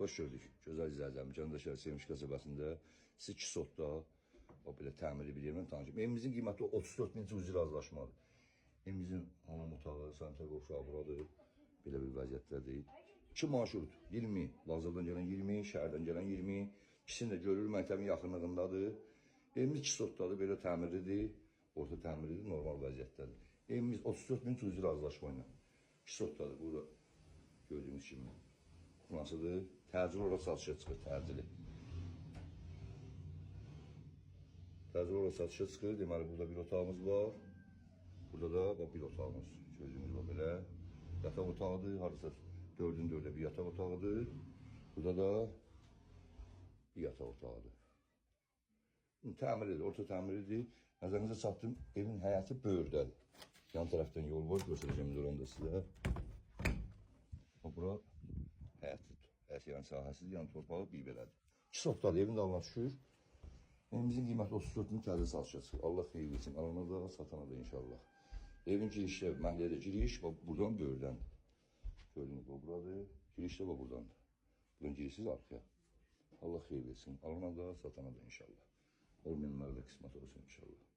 Hoş gördük. Gözəl izləyicəm. Candaşlar Sevmiş qəsəbəsində 2 sotda o belə təmirli bir yerlə tanışım. Evimizin qiyməti 34.000 cüzi razılaşmadır. Evimizin hamam otağı, sanitar qovşağı buradır. Belə bir vəziyyətdədir. 2 marşrut, 20, Lazırdan gələn 20, şəhərdən gələn 20. İkisini də görür, məktəbin yaxınlığındadır. Evimiz 2 sotdadır, belə təmirlidir. Orta təmirlidir, normal vəziyyətdədir. Evimiz 34.000 cüzi razılaşma ilə. 2 sotdadır, burada gördüyünüz kimi. Nasıldır? Təcili orası satışa çıxır, təcili. Təcili orası satışa çıxır, deməli burada bir otağımız var. Burada da bir otağımız. Gördüyünüz gibi belə. Yataq otağıdır, harasa 4'ün 4'e bir yataq otağıdır. Burada da bir yataq otağıdır. Təmirlidir, orta təmirlidir. Nəzərinizə çatdım, evin həyəti böyürdədir. Yan tərəfdən yol var, göstərəcəm oranda sizə. Bura həyətdir. Həyət sahəsidir, yan torpağı bir belədir. 2 sotdadır, evin dalına düşür. Evimizin qiyməti 34.000 təzə satışa çıxır. Allah xeyir versin, alana da, satana da inşallah. Evin girişdə, məhəllədə giriş, buradan böyürdəndir. Gördüyünüz bu buradır, giriş də buradandır. Buradan girişsiz arxaya. Allah xeyir versin, alana da, satana da inşallah. Olmayanlara da qismət olsun inşallah.